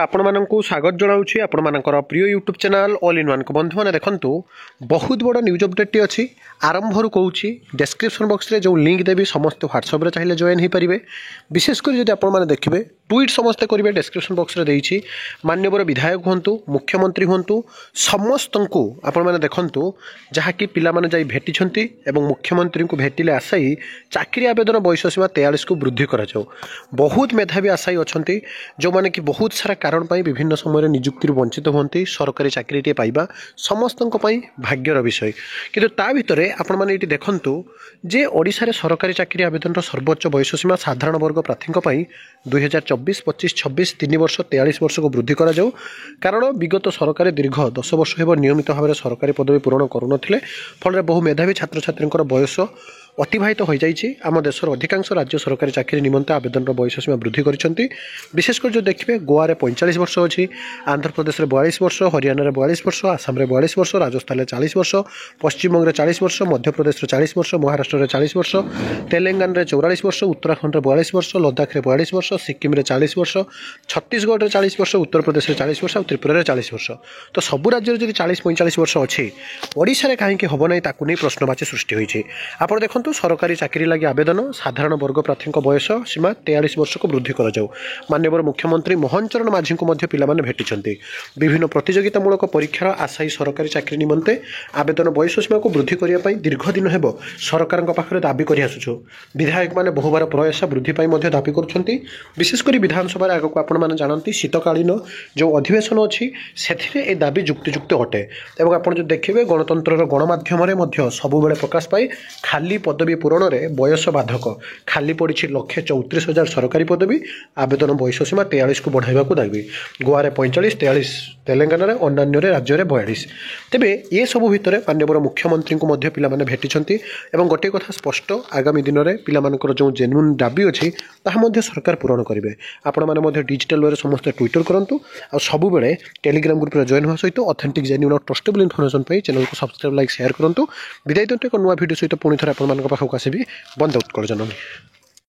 आपण मानक स्वागत जनाऊँगी आपर प्रिय YouTube channel all in one को बंधु मैंने देखु बहुत बड़ न्यूज अपडेट अच्छी आरंभ कहूँ डिस्क्रिप्शन बॉक्स रे जो लिंक देवी समस्त व्हाट्सएप चाहिए जॉइन हो पारे विशेषकर जब आपने देखिए ट्वीट समस्ते करेंगे डिस्क्रिप्शन बॉक्स रे देइछि मान्यवर विधायक हूँ मुख्यमंत्री हूँ समस्त को आपण मैंने देखु जहाँकि पिलाने जाई भेटी मुख्यमंत्री को भेटिले आशायी चाकरी आवेदन बयस सीमा 43 को वृद्धि कर बहुत मेधावी आशायी अच्छा जो मैंने कि बहुत सारा कारण पाई विभिन्न समय निजुक्ति वंचित होती सरकारी चाकरी पाइबा समस्त भाग्यर विषय किंतु ता भितर आपण मैंने ये देखु जे ओडिशा रे सरकारी चाकरी आवेदन सर्वोच्च बयस सीमा साधारण वर्ग प्रार्थी 2024, 25, 26 3 वर्ष 43 वर्ष को वृद्धि करा जाऊ कारण विगत सरकार दीर्घ 10 वर्ष हो नियमित भाव में सरकारी पदवी पूरण करुनथिले फल बहु मेधावी छात्र छात्री बयस अतिवाहित हो जाइए आम देशर अधिकांश राज्य सरकारी चाकरी निमंते आवेदन बयस सीमा वृद्धि कर विशेषकर जो देखिए गोवा रे 45 वर्ष अच्छी आंध्र प्रदेश में 42 वर्ष हरियाणा में 42 वर्ष आसाम में 42 वर्ष राजस्थान में 40 वर्ष पश्चिमबंग में 40 वर्ष मध्य प्रदेश में 40 वर्ष महाराष्ट्र में 40 वर्ष तेलंगाना में 44 वर्ष उत्तराखंड में 42 वर्ष लद्दाख में 42 वर्ष सिक्किम में 40 वर्ष छत्तीसगढ़ में 40 वर्ष उत्तर प्रदेश में 40 वर्ष और त्रिपुरा में 40 वर्ष तो सबू राज्य में 40-45 वर्ष अच्छी ओडिशा रे कहीं हम ना नहीं प्रश्नवाची सृष्टि होती आप देखो सरकारी चाकरी लगी आवेदन साधारण वर्ग प्रार्थी बयस सीमा 43 वर्ष को वृद्धि कर माननीय मुख्यमंत्री मोहन चरण माझी को पिलाने भेटी विभिन्न प्रतियोगितामूलक परीक्षार आशायी सरकारी चाकरी निमंते आवेदन बयस सीमा को वृद्धि करने दीर्घ दिन हेब सरकार पाखे दाबी कर आसुछु विधायक मैंने बहुबार प्रयास वृद्धि दाबी कर विशेषकर विधानसभा आगक आपने जानती शीतकालीन जो अधिवेशन अच्छी से दाबी जुक्तियुक्त अटे और आप जो देखिए गणतंत्र गणमाध्यम सबुबले प्रकाश पाए खाली पदवी पूरण में बयस बाधक खाली पड़ी 1,34,000 सरकारी पदवी आवेदन बयस सीमा 43 को बढ़ावा दाबी गोवा में 45, 43 तेलंगाना रे अन्य राज्य में 42 तेबे ये सब भितर माननीय मुख्यमंत्री को पिलाने भेटी गोटे कथा स्पष्ट आगामी दिन में पिलामानकर जो जेन्युइन दाबी अच्छी ताहा सरकार पूरण करेंगे आपण मैंने डिजिटल वे समस्त ट्विटर करूँ और सबुबले टेलीग्राम ग्रुप में जॉइन होगा सहित ऑथेंटिक जेन्युइन और ट्रस्टेबल इनफॉरमेशन पाई चैनल को सब्सक्राइब लाइक शेयर करूँ विदाय एक नुआ वीडियो सहित पुणी थे आप पाखक आसबि बंद आउट कर जननी।